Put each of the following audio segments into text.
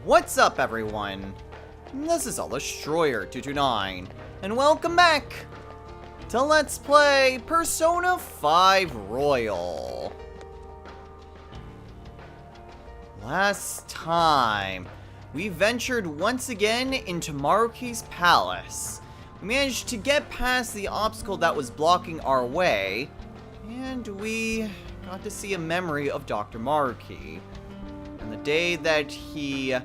What's up, everyone? This is Destroyer229, and welcome back to Let's Play Persona 5 Royal. Last time, we ventured once again into Maruki's palace. We managed to get past the obstacle that was blocking our way, and we got to see a memory of Dr. Maruki. And the day that he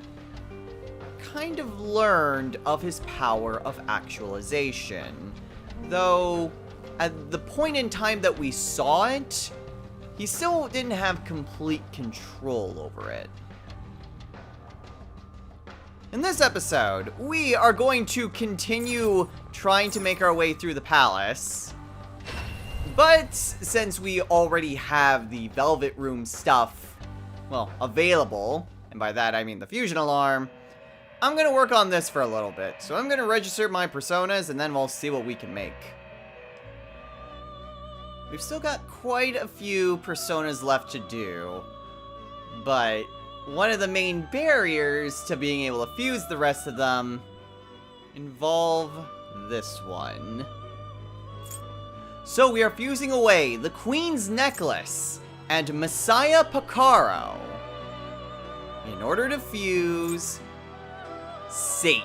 kind of learned of his power of actualization. Though, at the point in time that we saw it, he still didn't have complete control over it. In this episode, we are going to continue trying to make our way through the palace. But since we already have the Velvet Room stuff, well, available, and by that I mean the fusion alarm, I'm gonna work on this for a little bit. So I'm gonna register my personas, and then we'll see what we can make. We've still got quite a few personas left to do, but one of the main barriers to being able to fuse the rest of them involve this one. So we are fusing away the Queen's Necklace and Messiah Picaro in order to fuse Satan.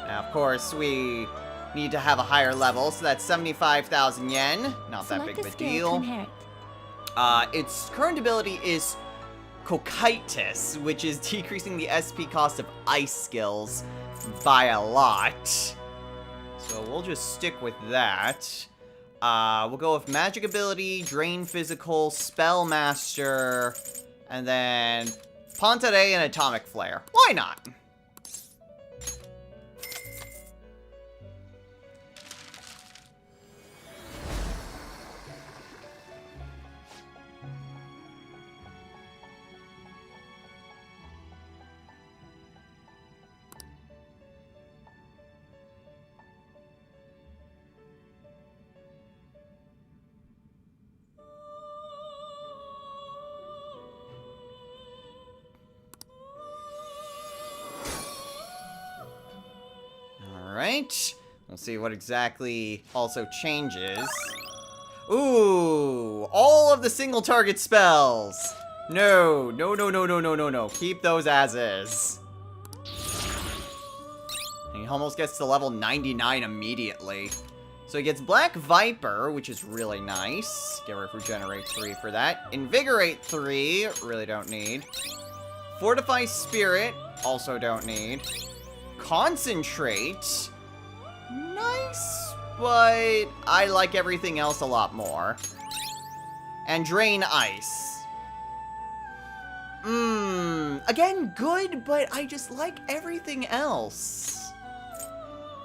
Now, of course, we need to have a higher level, so that's 75,000 yen. Not that big of a deal. Its current ability is Cocytus, which is decreasing the SP cost of ice skills by a lot. So we'll just stick with that. We'll go with Magic Ability, Drain Physical, Spell Master, and then Pantare and Atomic Flare. Why not? Alright, we'll see what exactly also changes. Ooh, all of the single target spells. No, no, no, no, no, no, no, no. Keep those as is. And he almost gets to level 99 immediately. So he gets Black Viper, which is really nice. Get rid of Regenerate 3 for that. Invigorate 3, really don't need. Fortify Spirit, also don't need. Concentrate, nice, but I like everything else a lot more. And Drain Ice. Again, good, but I just like everything else.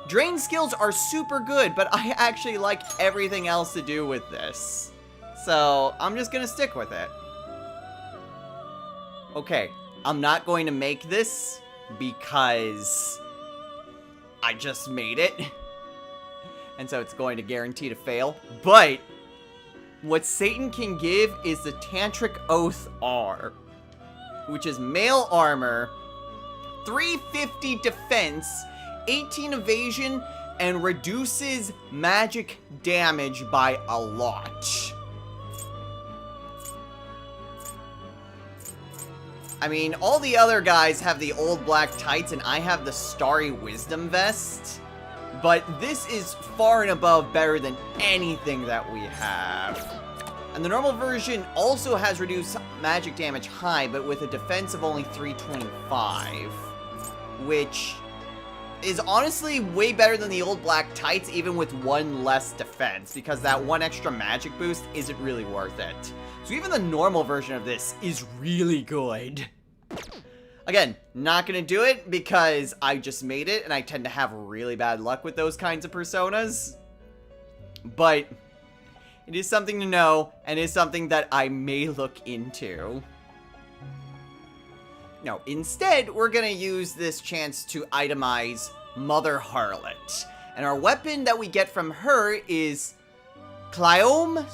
Drain skills are super good, but I actually like everything else to do with this. So, I'm just gonna stick with it. Okay, I'm not going to make this because I just made it, and so it's going to guarantee to fail. But what Satan can give is the Tantric Oath R, which is male armor, 350 defense, 18 evasion, and reduces magic damage by a lot. I mean, all the other guys have the old black tights, and I have the Starry Wisdom vest. But this is far and above better than anything that we have. And the normal version also has reduced magic damage high, but with a defense of only 325. Which is honestly way better than the old black tights, even with one less defense, because that one extra magic boost isn't really worth it. So even the normal version of this is really good. Again, not gonna do it because I just made it and I tend to have really bad luck with those kinds of personas. But it is something to know, and is something that I may look into. No, instead, we're gonna use this chance to itemize Mother Harlot. And our weapon that we get from her is Clyome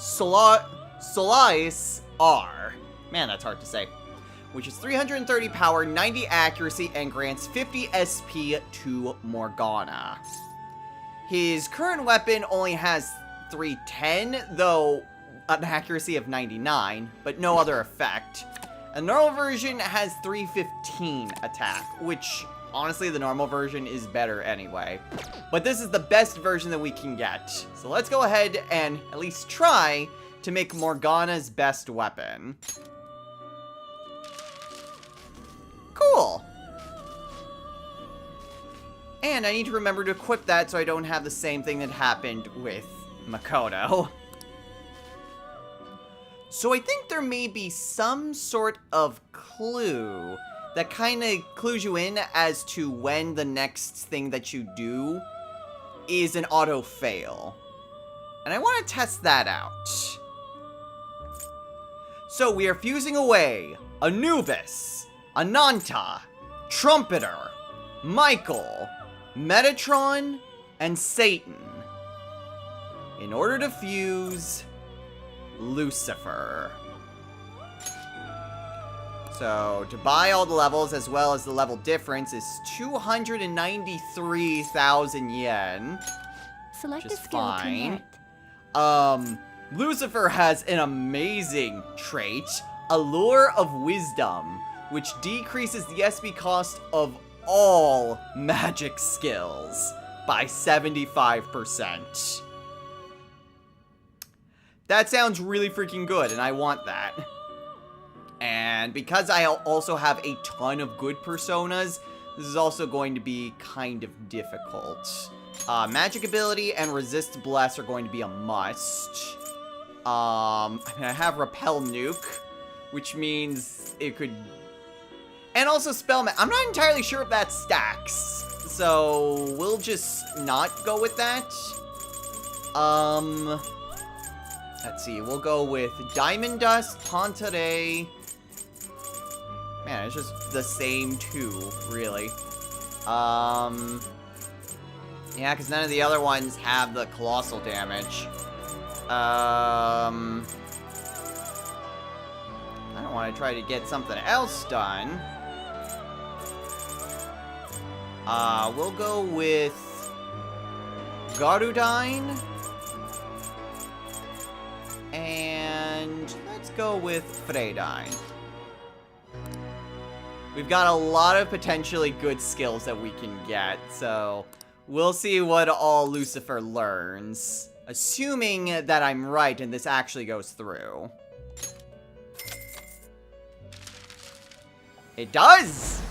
Solaris R. Man, that's hard to say. which is 330 power, 90 accuracy, and grants 50 SP to Morgana. His current weapon only has 310, though an accuracy of 99, but no other effect. A normal version has 315 attack, which, honestly, the normal version is better anyway. But this is the best version that we can get. So let's go ahead and at least try to make Morgana's best weapon. Cool! And I need to remember to equip that so I don't have the same thing that happened with Makoto. So I think there may be some sort of clue that kind of clues you in as to when the next thing that you do is an auto fail. And I want to test that out. So we are fusing away Anubis, Ananta, Trumpeter, Michael, Metatron, and Satan in order to fuse Lucifer. So, to buy all the levels as well as the level difference is 293,000 yen. Select Which a is skill fine. connect. Lucifer has an amazing trait, Allure of Wisdom, which decreases the SP cost of all magic skills by 75%. That sounds really freaking good, and I want that. And because I also have a ton of good personas, this is also going to be kind of difficult. Magic ability and resist bless are going to be a must. I mean, I have repel nuke, which means it could... And also spell I'm not entirely sure if that stacks. So we'll just not go with that. Let's see, we'll go with Diamond Dust, Pantaray. Man, it's just the same two, really. Yeah, because none of the other ones have the colossal damage. I don't want to try to get something else done. We'll go with Garudine. And let's go with Freydine. We've got a lot of potentially good skills that we can get, so we'll see what all Lucifer learns. Assuming that I'm right and this actually goes through. It does!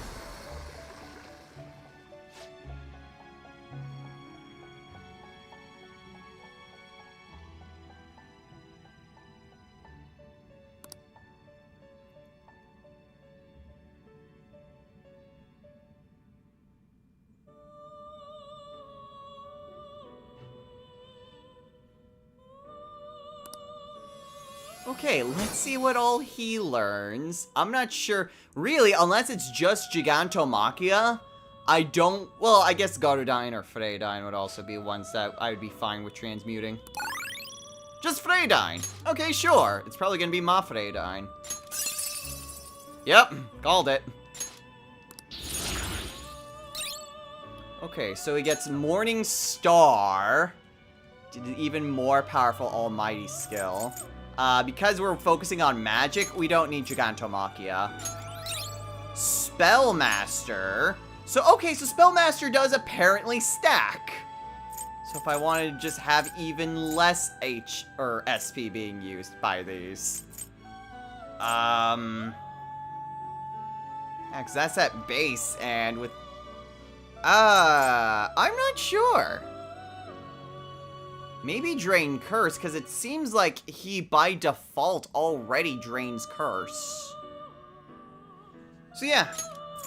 Okay, let's see what all he learns. I'm not sure, really, unless it's just Gigantomachia. I don't, well, I guess Garudine or Freydine would also be ones that I would be fine with transmuting. Just Freydine. Okay, sure. It's probably gonna be my Freydine. Yep, called it. Okay, so he gets Morning Star. Even more powerful Almighty skill. Because we're focusing on magic, we don't need Gigantomachia. Spellmaster. So, okay, so Spellmaster does apparently stack. So if I wanted to just have even less H or SP being used by these. Yeah, because that's at base, and with... I'm not sure. Maybe Drain Curse, because it seems like he, by default, already drains Curse. So yeah,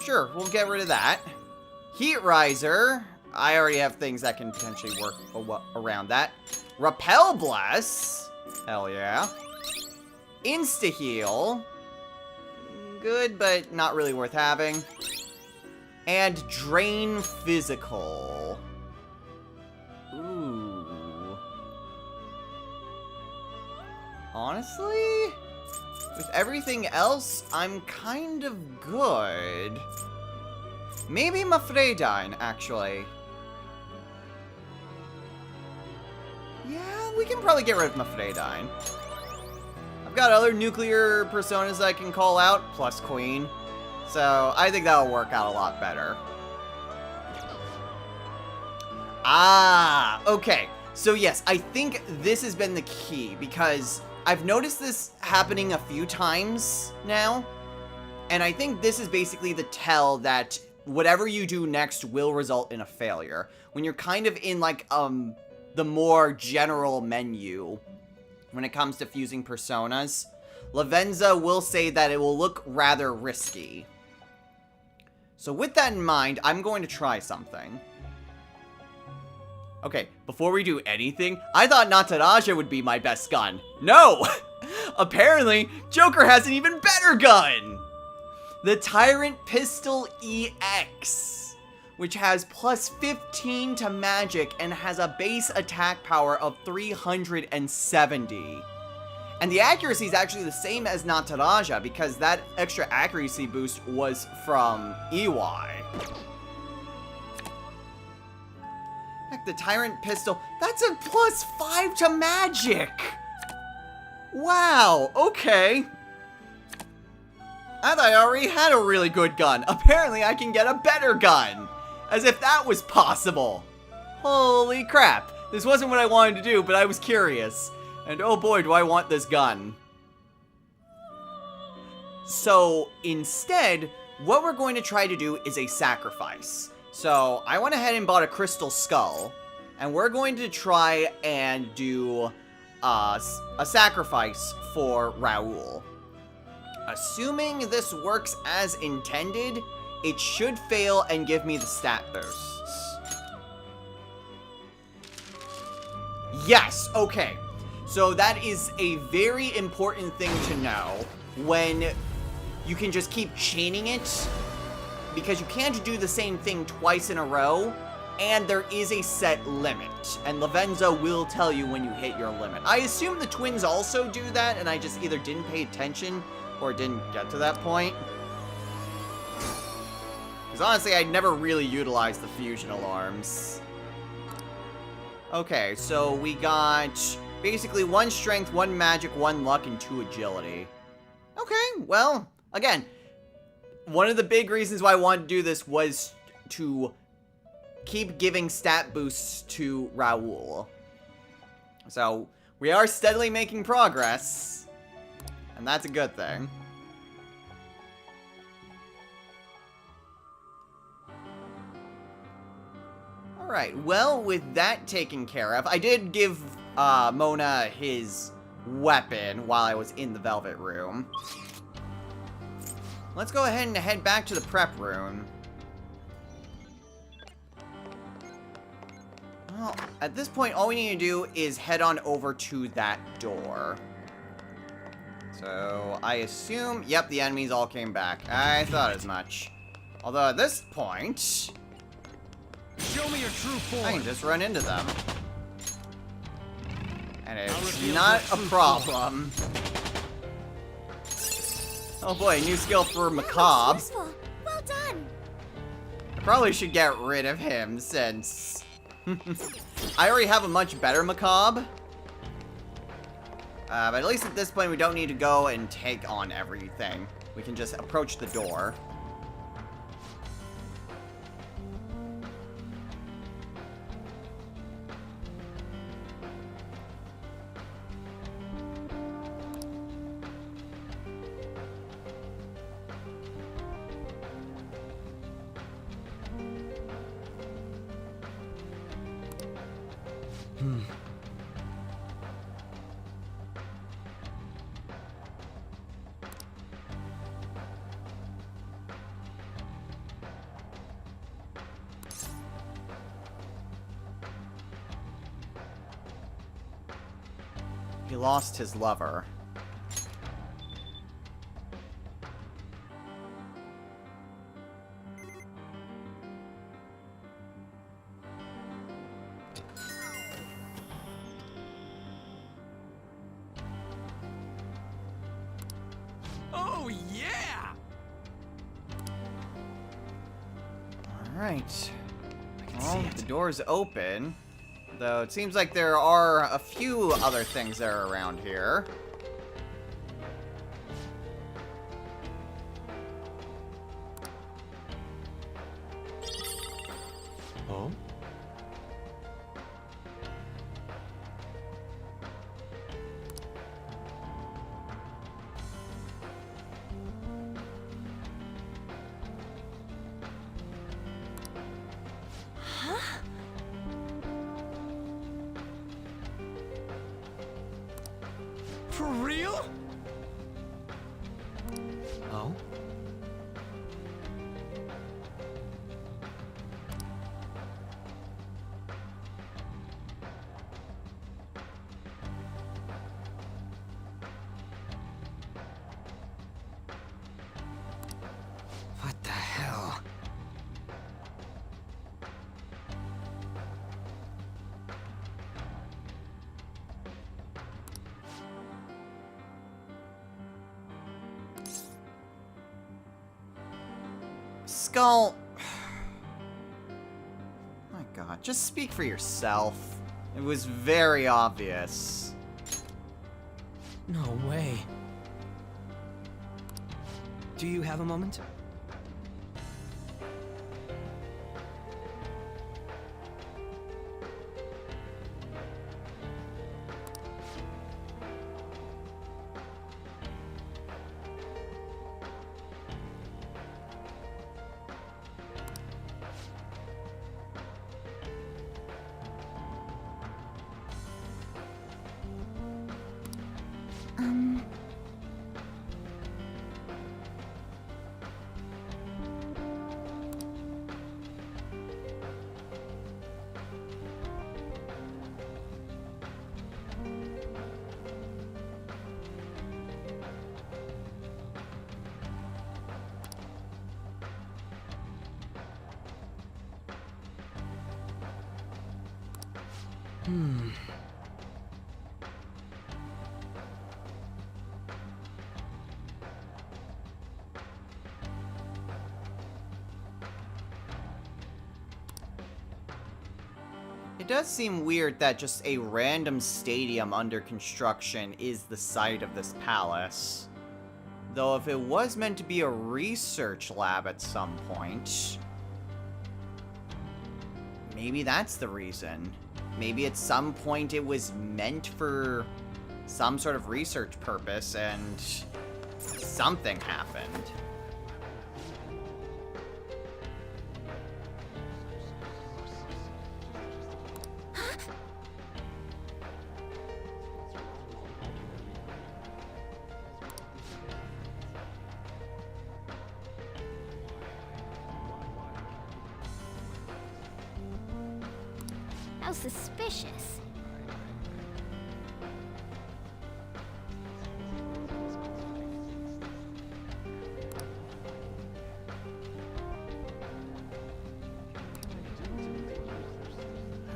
sure, we'll get rid of that. Heat Riser. I already have things that can potentially work around that. Repel Bless. Hell yeah. Insta-Heal. Good, but not really worth having. And Drain Physical. Ooh. Honestly? With everything else, I'm kind of good. Maybe Mafredine, actually. Yeah, we can probably get rid of Mafredine. I've got other nuclear personas I can call out, plus Queen. So, I think that'll work out a lot better. Ah, okay. So yes, I think this has been the key, because I've noticed this happening a few times now. And I think this is basically the tell that whatever you do next will result in a failure. When you're kind of in, like, the more general menu when it comes to fusing personas, Lavenza will say that it will look rather risky. So with that in mind, I'm going to try something. Okay, before we do anything, I thought Nataraja would be my best gun. No! Apparently, Joker has an even better gun! The Tyrant Pistol EX, which has plus 15 to magic and has a base attack power of 370. And the accuracy is actually the same as Nataraja, because that extra accuracy boost was from EY. Heck, the Tyrant Pistol, that's a plus 5 to magic! Wow, okay. I thought I already had a really good gun. Apparently I can get a better gun. As if that was possible. Holy crap. This wasn't what I wanted to do, but I was curious. And oh boy, do I want this gun. So, instead, what we're going to try to do is a sacrifice. So, I went ahead and bought a crystal skull. And we're going to try and do a sacrifice for Raoul. Assuming this works as intended, it should fail and give me the stat bursts. Yes, okay. So that is a very important thing to know when you can just keep chaining it, because you can't do the same thing twice in a row, and there is a set limit, and Lavenza will tell you when you hit your limit. I assume the twins also do that, and I just either didn't pay attention or didn't get to that point. Because honestly, I never really utilized the fusion alarms. Okay, so we got basically 1 strength, 1 magic, 1 luck, and 2 agility. Okay, well, again, one of the big reasons why I wanted to do this was to keep giving stat boosts to Raoul. So, we are steadily making progress, and that's a good thing. Alright, well, with that taken care of, I did give Mona his weapon while I was in the Velvet Room. Let's go ahead and head back to the prep room. Well, at this point, all we need to do is head on over to that door. So, I assume, yep, the enemies all came back. I thought as much. Although at this point, show me your true form. I can just run into them. And it's not a problem. Oh boy, a new skill for Macabre. Well done. I probably should get rid of him since I already have a much better Macabre. But at least at this point, we don't need to go and take on everything. We can just approach the door. He lost his lover. Alright. see Well, it. the door's open. Though it seems like there are a few other things that are around here. Oh? For real? Oh? What the hell? Skull. My god, just speak for yourself. It was very obvious. No way. Do you have a moment? It does seem weird that just a random stadium under construction is the site of this palace. Though if it was meant to be a research lab at some point, maybe that's the reason. Maybe at some point it was meant for some sort of research purpose and something happened. How suspicious.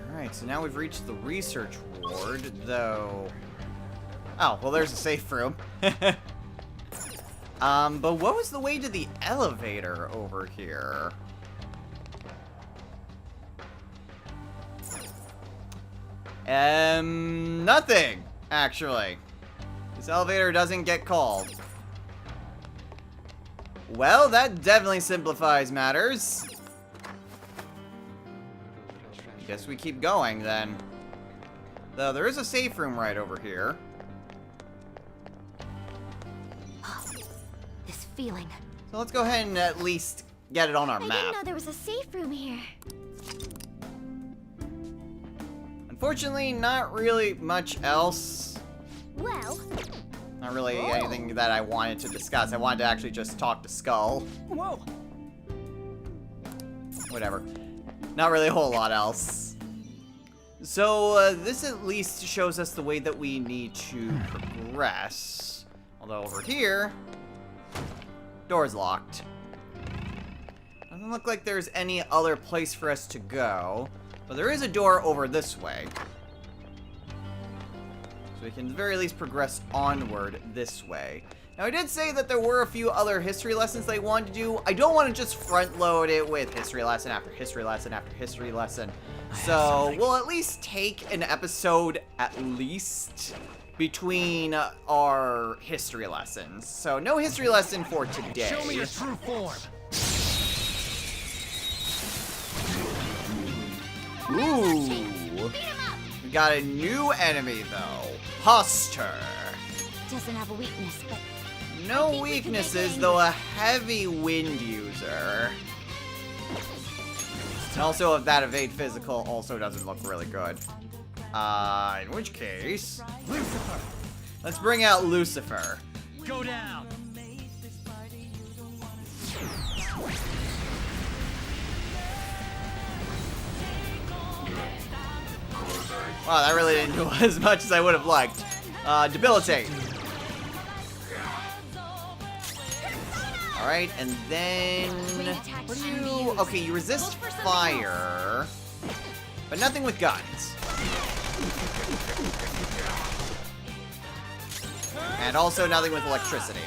Alright, so now we've reached the research ward, though... Oh, well there's a safe room. But what was the way to the elevator over here? Nothing, actually. This elevator doesn't get called. Well, that definitely simplifies matters. Guess we keep going, then. Though there is a safe room right over here. This feeling. So let's go ahead and at least get it on our I map. didn't know there was a safe room here. Unfortunately, not really much else. Well, Not really anything that I wanted to discuss. I wanted to actually just talk to Skull. Whoa! Whatever. Not really a whole lot else. So, this at least shows us the way that we need to progress. Although over here, door's locked. Doesn't look like there's any other place for us to go. But there is a door over this way. So we can at the very least progress onward this way. Now, I did say that there were a few other history lessons they wanted to do. I don't want to just front load it with history lesson after history lesson after history lesson. So, we'll at least take an episode at least between our history lessons. So, no history lesson for today. Show me your true form. Ooh. We got a new enemy, though. Huster. Doesn't have a weakness, but No weaknesses, though a heavy wind user. And also, that evade physical also doesn't look really good. In which case, Lucifer, let's bring out Lucifer. go down. Wow, that really didn't do as much as I would have liked. Debilitate. Alright, and then... What do you... Okay, you resist fire, but nothing with guns. And also nothing with electricity.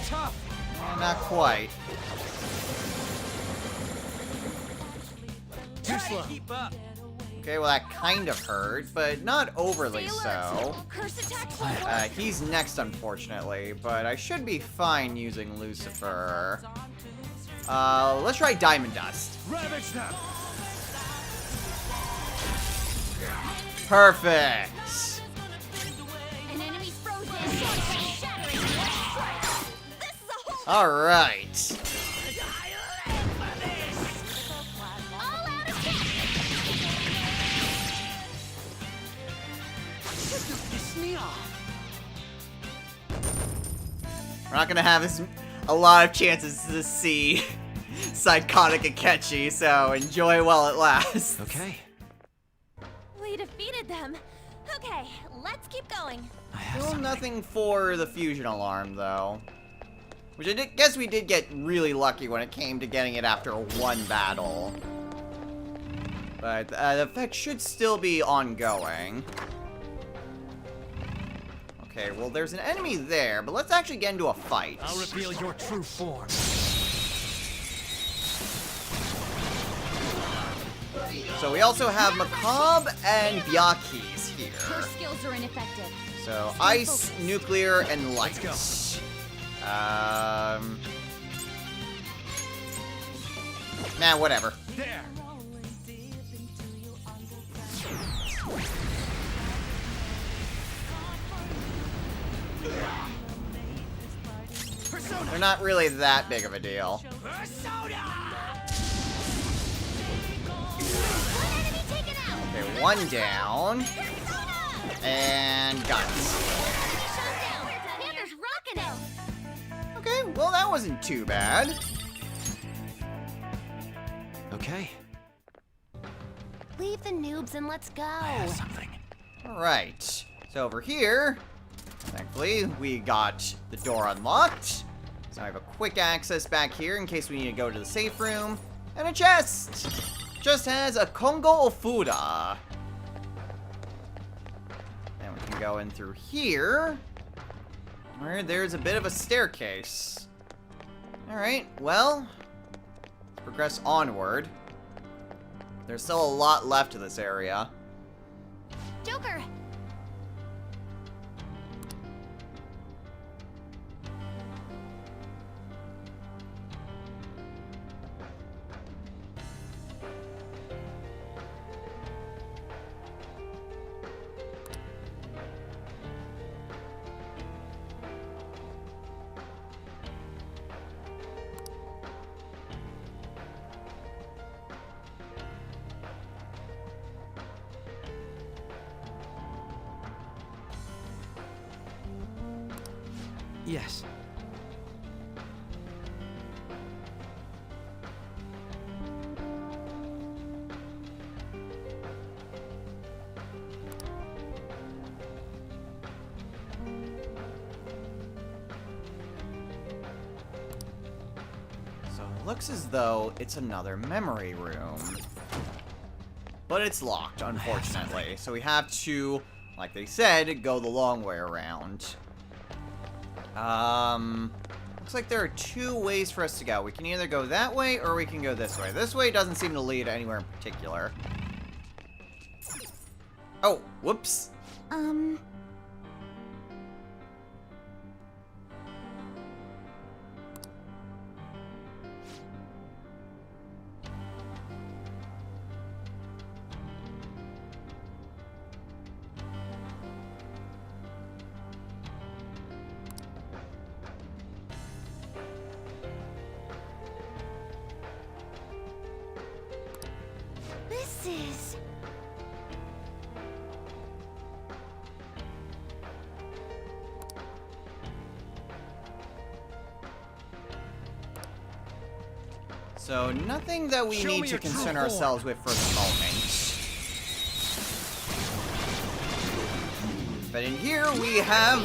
Tough. Not quite. Too slow. Okay, well that kind of hurt, but not overly so. curse attack. He's next, unfortunately, but I should be fine using Lucifer. Let's try Diamond Dust. Ravage them. Perfect. An enemy's frozen. Shattering. Let's strike. This is a whole. All right. All out attack. Piss me off. We're not gonna have a lot of chances to see Psychotic Akechi, so enjoy while it lasts. Okay. We defeated them. Okay, let's keep going. I have Still something. nothing for the fusion alarm, though. Which I guess we did get really lucky when it came to getting it after one battle. But the effect should still be ongoing. Okay, well, there's an enemy there, but let's actually get into a fight. I'll reveal your true form. So we also have Macabre and Byaku's here. Her skills are ineffective. So ice, nuclear, and light. Let's Nah, whatever. There. Persona. They're not really that big of a deal. Persona. One enemy taken out. Okay, one down. And guns. Shut down. Panther's rocking it. Okay, well that wasn't too bad. Okay. Leave the noobs and let's go. I have something. Alright. So over here, thankfully, we got the door unlocked. So I have a quick access back here in case we need to go to the safe room. And a chest! Just has a Kongo Ofuda. And we can go in through here, where there's a bit of a staircase. Alright, well, let's progress onward. There's still a lot left to this area. Joker. Yes. So it looks as though it's another memory room. But it's locked, unfortunately. So we have to like they said, go the long way around. Looks like there are two ways for us to go. We can either go that way, or we can go this way. This way doesn't seem to lead anywhere in particular. Oh, whoops. This is... So, nothing that we Show need me to your true concern form. ourselves with for the moment. But in here we have...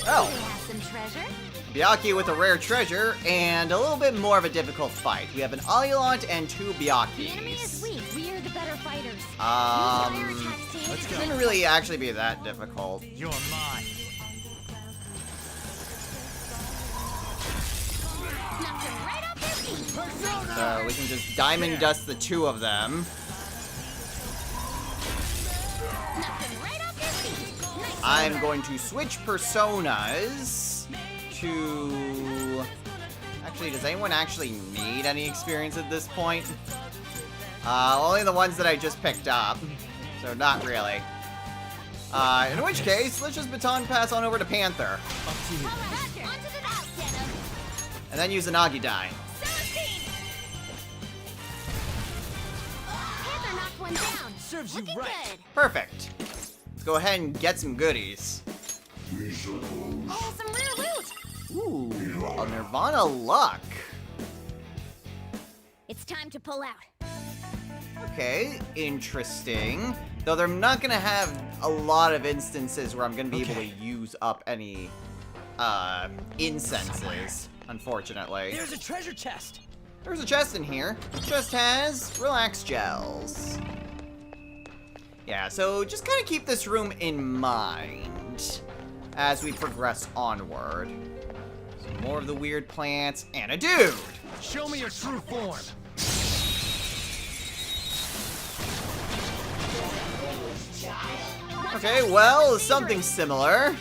Oh, They have some treasure. Byakuya with a rare treasure, and a little bit more of a difficult fight. We have an Alulant and two The enemy is Byakis. weak. We are the better fighters. Use your attacks, team. Let's go. Didn't really actually be that difficult. You're mine. Knock them right off their feet. Persona! So we can just diamond dust the two of them. Knock them right off their feet. Nice. I'm going to switch personas to... Actually, does anyone actually need any experience at this point? Only the ones that I just picked up. So not really. In which case, let's just baton pass on over to Panther. Up to you. Roger. Onto the house, Denim. And then use an Agidai. Celestine. Panther knocked one down. Serves you Looking right. good. Perfect. Let's go ahead and get some goodies. Oh, some rare loot. Ooh, a Nirvana Luck. It's time to pull out. Okay, interesting. Though they're not gonna have a lot of instances where I'm gonna be able to use up any, incenses, unfortunately. There's a treasure chest. There's a chest in here. The chest has relax gels. Yeah, so just kind of keep this room in mind as we progress onward. Some more of the weird plants and a dude. Show me your true form. Okay, well, something similar.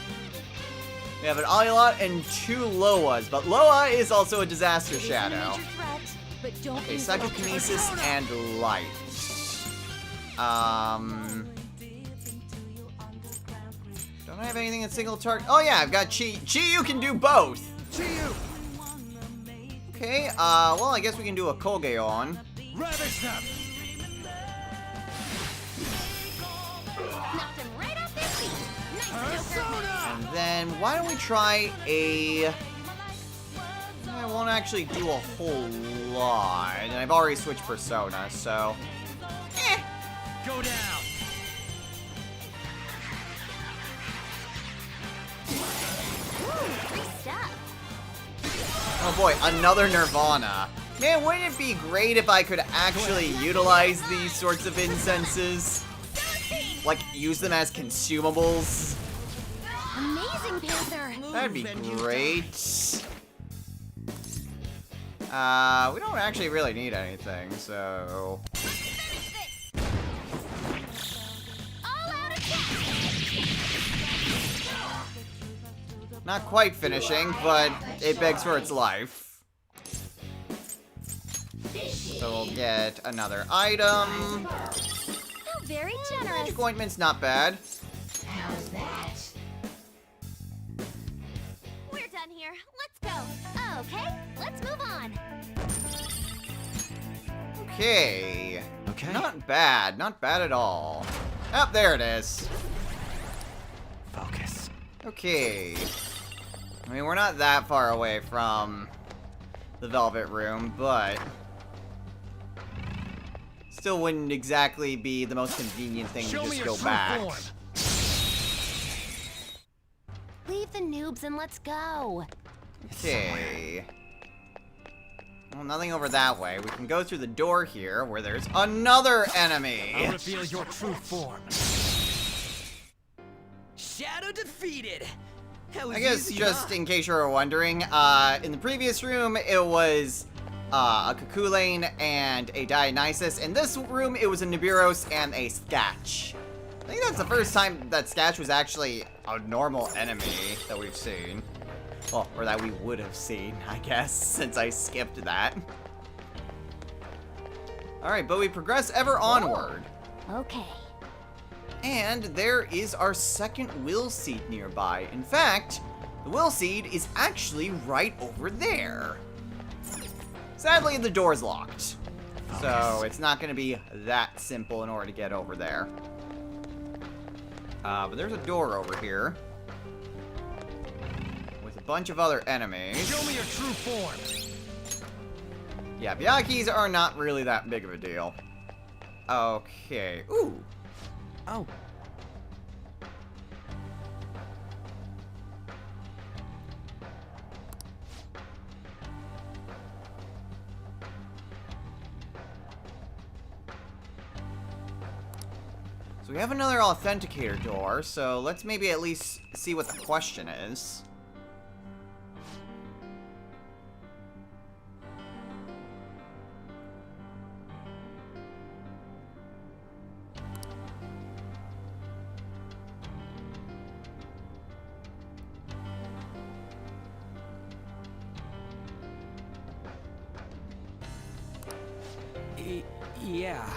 We have an Alulat and two Loas, but Loa is also a disaster It isn't a shadow. major threat, but don't Okay, use it. Psychokinesis and Light. Don't I have anything in single target? Oh yeah, I've got Chi. Chi, you can do both. To you. Okay, well, I guess we can do a Kogeon. Ravish them. Knocked him right off their feet. Nice, Joker. Persona! And then, why don't we try a... I won't actually do a whole lot. And I've already switched Persona, so... Go down. Free stuff. Oh boy, another Nirvana. Man, wouldn't it be great if I could actually utilize these sorts of incenses? Like, use them as consumables? Amazing, Panther. That'd be great. We don't actually really need anything, so... All out attack. Not quite finishing, but it begs for its life. So we'll get another item. How very generous. Magic ointment's not bad. We're done here. Let's go. Okay, let's move on. Okay. Okay. Not bad. Not bad at all. Oh, there it is. Focus. Okay. I mean, we're not that far away from the Velvet Room, but... still wouldn't exactly be the most convenient thing Show to me just your go true back. form. Leave the noobs and let's go. Okay. Well, nothing over that way. We can go through the door here, where there's another enemy. I'll reveal your true form. Shadow defeated. That was I guess easy, just huh? in case you were wondering, in the previous room it was a Cuculain and a Dionysus. In this room it was a Nibiros and a Sketch. I think that's the first time that Sketch was actually a normal enemy that we've seen. Well, or that we would have seen, I guess, since I skipped that. Alright, but we progress ever onward. Okay. And there is our second will seed nearby. In fact, the will seed is actually right over there. Sadly, the door's locked. So it's not going to be that simple in order to get over there. But there's a door over here. With a bunch of other enemies. Show me your true form. Yeah, Byakis are not really that big of a deal. Okay. Ooh. Oh. So we have another authenticator door, so let's maybe at least see what the question is. Yeah.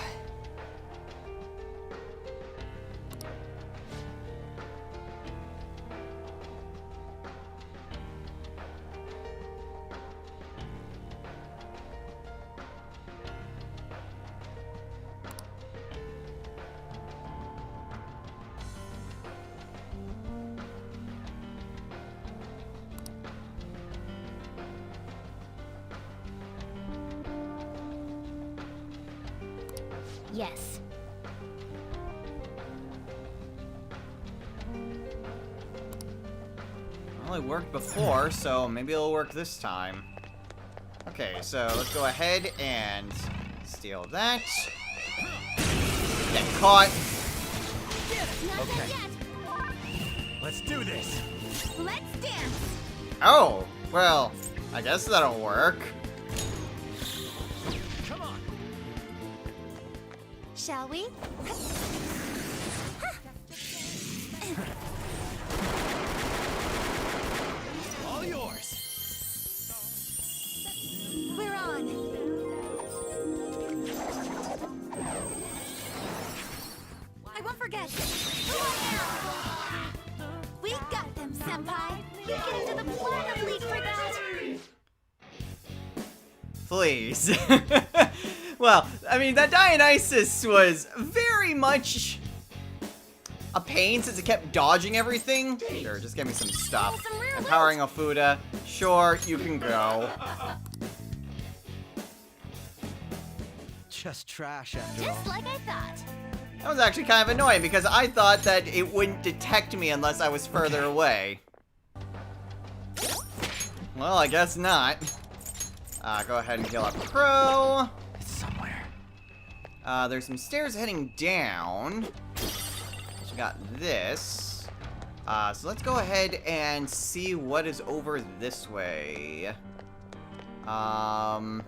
Yes. Well, it worked before, so maybe it'll work this time. Okay, so let's go ahead and steal that. Get caught. Not Okay. dead yet. Let's do this. Let's dance. Oh, well, I guess that'll work. Come on. Shall we? All yours. We're on. I won't forget. Who I am. We got them, Senpai. You get into the Platinum League for that. Please. Well, I mean, that Dionysus was very much a pain since it kept dodging everything. Sure, just give me some stuff. Some rare Empowering Ofuda. Sure, you can go. Just trash after all. Just like I thought. That was actually kind of annoying because I thought that it wouldn't detect me unless I was further away. Well, I guess not. Go ahead and heal up Crow. It's somewhere. There's some stairs heading down. So we got this. So let's go ahead and see what is over this way. Another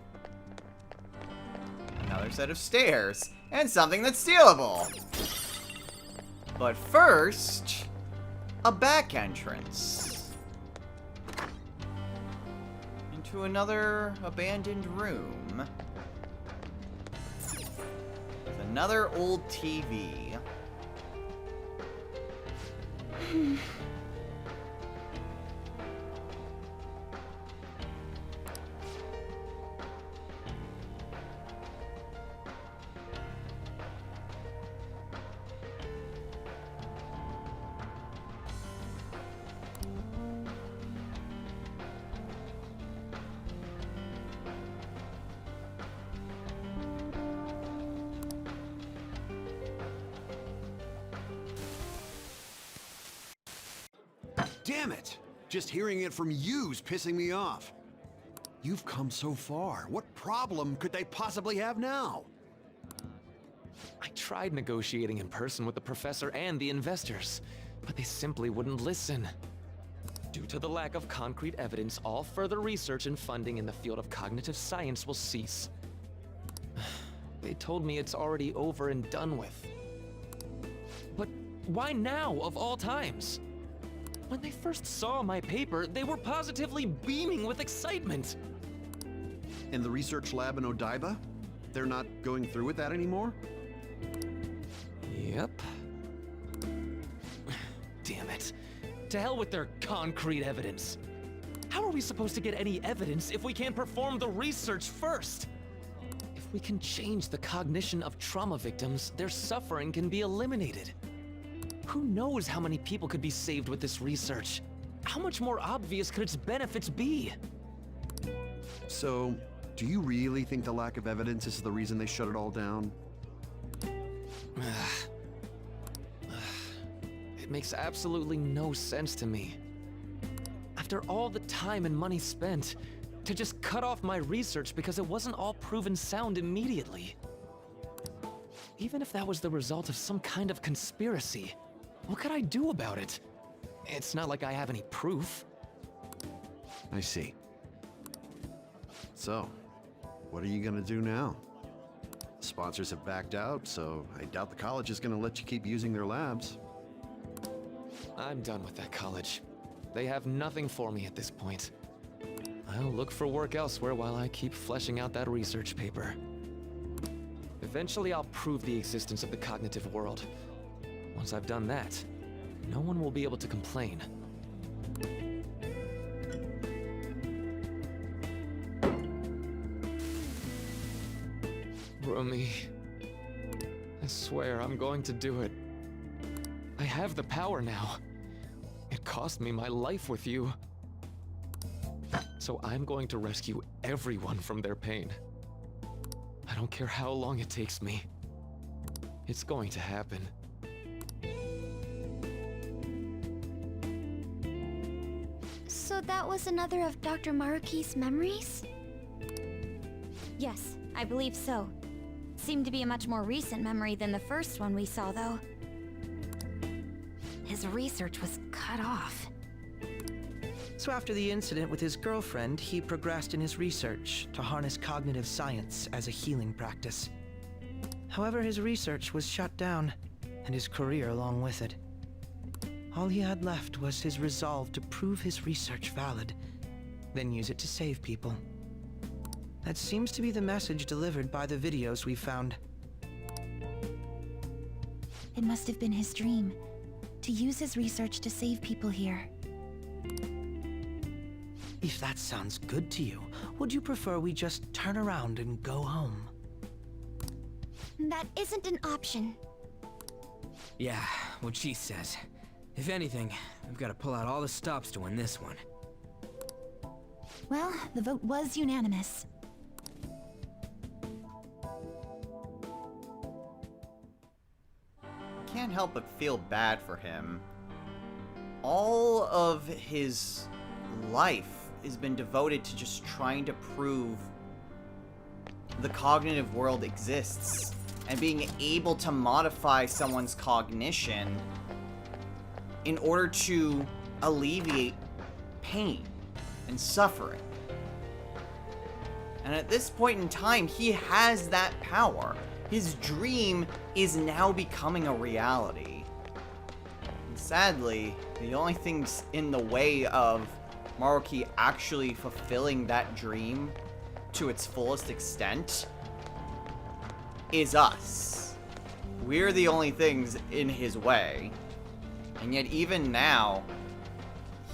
set of stairs. And something that's stealable. But first, a back entrance. Into another abandoned room. With another old TV. Damn it! Just hearing it from you's pissing me off. You've come so far. What problem could they possibly have now? I tried negotiating in person with the professor and the investors. but they simply wouldn't listen. Due to the lack of concrete evidence, all further research and funding in the field of cognitive science will cease. They told me it's already over and done with. But why now, of all times? When they first saw my paper, they were positively beaming with excitement. And the research lab in Odaiba? They're not going through with that anymore? Yep. Damn it. To hell with their concrete evidence. How are we supposed to get any evidence if we can't perform the research first? If we can change the cognition of trauma victims, their suffering can be eliminated. Who knows how many people could be saved with this research? How much more obvious could its benefits be? So, do you really think the lack of evidence is the reason they shut it all down? It makes absolutely no sense to me. After all the time and money spent, to just cut off my research because it wasn't all proven sound immediately. Even if that was the result of some kind of conspiracy, what could I do about it? It's not like I have any proof. I see. So, what are you gonna do now? The sponsors have backed out, so I doubt the college is gonna let you keep using their labs. I'm done with that college. They have nothing for me at this point. I'll look for work elsewhere while I keep fleshing out that research paper. Eventually I'll prove the existence of the cognitive world. Once I've done that, no one will be able to complain. Rumi, I swear I'm going to do it. I have the power now. It cost me my life with you. So I'm going to rescue everyone from their pain. I don't care how long it takes me. It's going to happen. So that was another of Dr. Maruki's memories? Yes, I believe so. Seemed to be a much more recent memory than the first one we saw, though. His research was cut off. So after the incident with his girlfriend, he progressed in his research to harness cognitive science as a healing practice. However, his research was shut down, and his career along with it. All he had left was his resolve to prove his research valid, then use it to save people. That seems to be the message delivered by the videos we found. It must have been his dream, to use his research to save people here. If that sounds good to you, would you prefer we just turn around and go home? That isn't an option. Yeah, what she says. If anything, we've got to pull out all the stops to win this one. Well, the vote was unanimous. Can't help but feel bad for him. All of his life has been devoted to just trying to prove the cognitive world exists and being able to modify someone's cognition in order to alleviate pain and suffering. And at this point in time, he has that power. His dream is now becoming a reality. And sadly, the only things in the way of Maruki actually fulfilling that dream to its fullest extent is us. We're the only things in his way. And yet even now,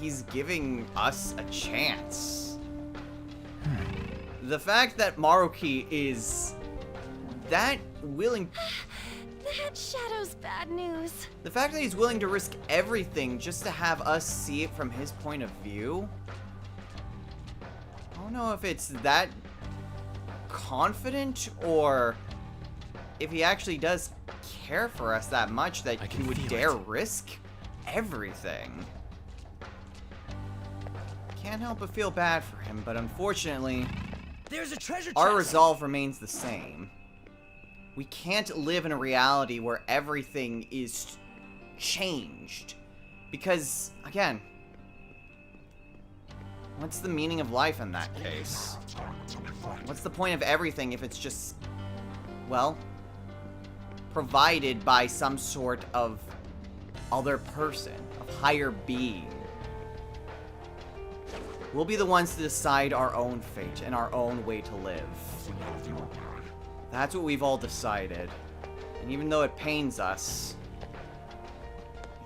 he's giving us a chance. The fact that Maruki is that willing... That shadow's bad news. The fact that he's willing to risk everything just to have us see it from his point of view... I don't know if it's that confident or if he actually does care for us that much that he would dare risk everything. Can't help but feel bad for him, but unfortunately, There's a treasure chest! our resolve remains the same. We can't live in a reality where everything is changed Because, again, what's the meaning of life in that case? What's the point of everything if it's just, well, provided by some sort of other person, of higher being? We'll be the ones to decide our own fate and our own way to live. That's what we've all decided. And even though it pains us,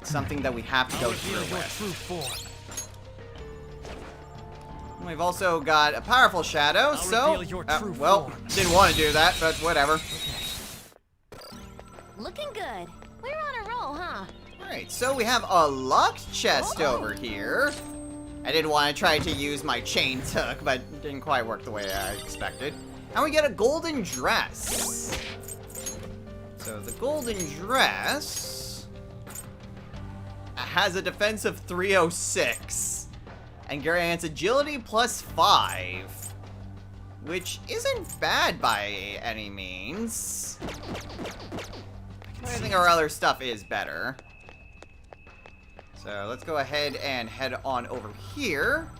it's something that we have to go through Your with. true form. We've also got a powerful shadow, so... reveal your true well, form. didn't want to do that, but whatever. Looking good. We're on a roll, huh? Alright, so we have a locked chest over here. I didn't want to try to use my chain hook, but it didn't quite work the way I expected. And we get a golden dress. So the golden dress has a defense of 306 and grants agility +5, which isn't bad by any means. I think our other stuff is better. So let's go ahead and head on over here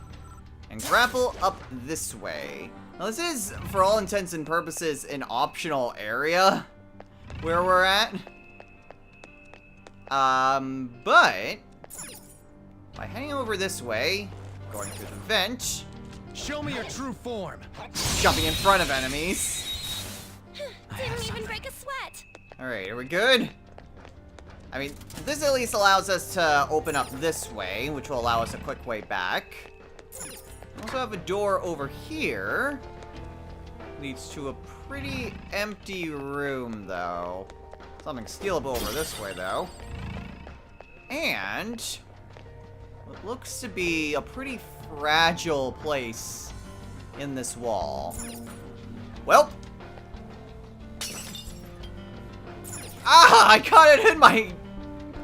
and grapple up this way. Now this is, for all intents and purposes, an optional area where we're at. But by heading over this way, going through the vent, Show me your true form. jumping in front of enemies. Didn't even break a sweat. Alright, are we good? I mean, this at least allows us to open up this way, which will allow us a quick way back. We also have a door over here. Leads to a pretty empty room, though. Something stealable over this way, though. And what looks to be a pretty fragile place in this wall. Well. Ah! I caught it in my...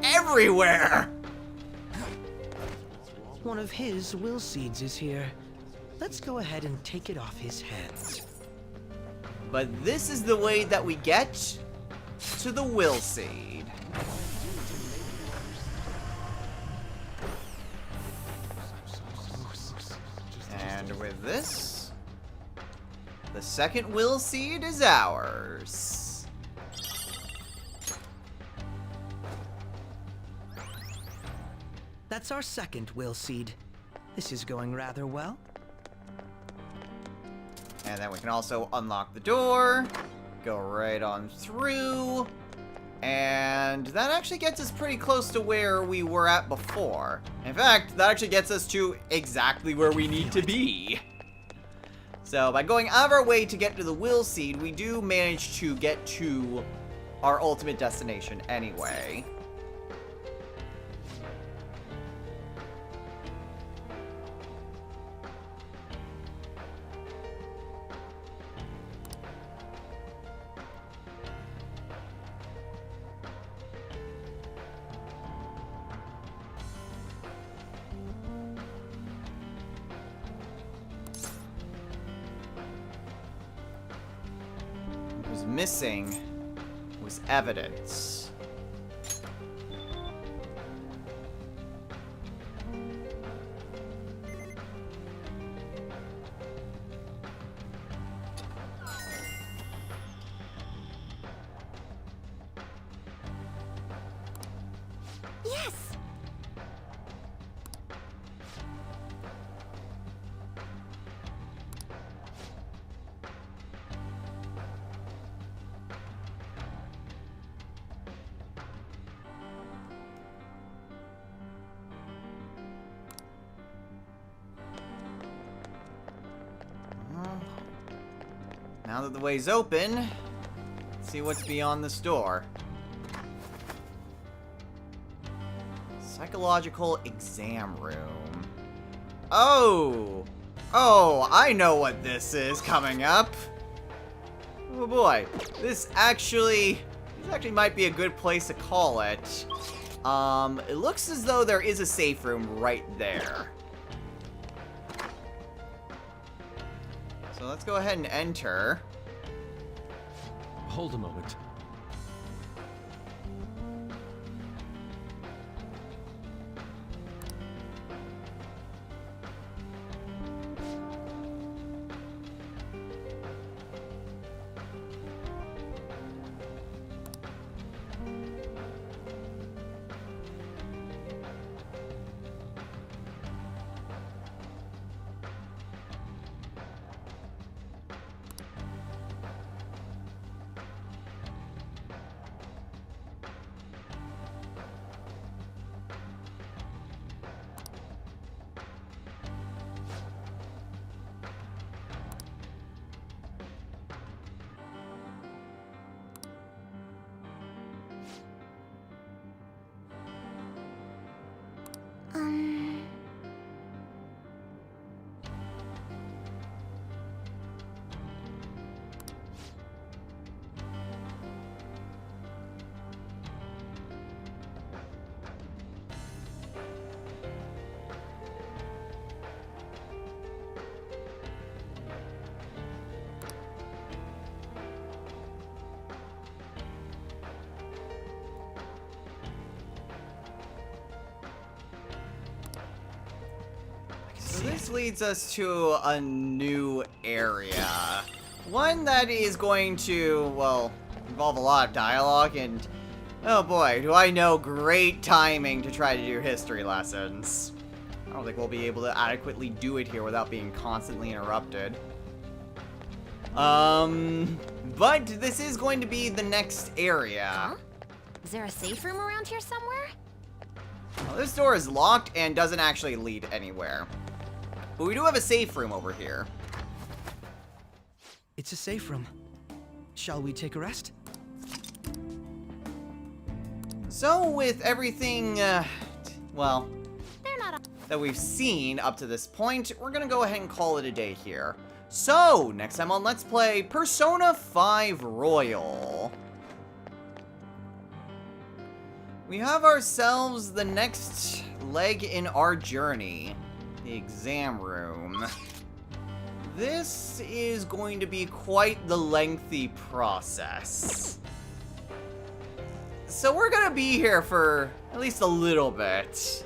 everywhere! One of his will seeds is here. Let's go ahead and take it off his hands. But this is the way that we get to the will seed. And with this, the second will seed is ours. That's our second will seed. This is going rather well. And then we can also unlock the door, go right on through, and that actually gets us pretty close to where we were at before. In fact, that actually gets us to exactly where we need to be. So by going out of our way to get to the will seed, we do manage to get to our ultimate destination anyway. What was missing was evidence. Yes! Well, now that the way's open, let's see what's beyond this door. Psychological exam room. Oh! Oh, I know what this is coming up. Oh boy. This actually might be a good place to call it. It looks as though there is a safe room right there. So let's go ahead and enter. Hold a moment. this leads us to a new area. One that is going to, well, involve a lot of dialogue and, oh boy, do I know great timing to try to do history lessons. I don't think we'll be able to adequately do it here without being constantly interrupted. But this is going to be the next area. Huh? Is there a safe room around here somewhere? Well, this door is locked and doesn't actually lead anywhere. But we do have a safe room over here. It's a safe room. Shall we take a rest? So with everything, well, They're not. that we've seen up to this point, we're gonna go ahead and call it a day here. So, next time on Let's Play Persona 5 Royal. We have ourselves the next leg in our journey, the exam room. This is going to be quite the lengthy process. So we're gonna be here for at least a little bit.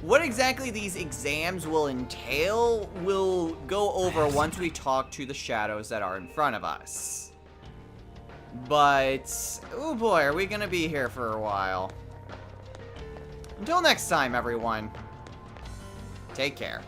What exactly these exams will entail, we'll go over once we talk to the shadows that are in front of us. But, oh boy, are we gonna be here for a while. Until next time, everyone. Take care.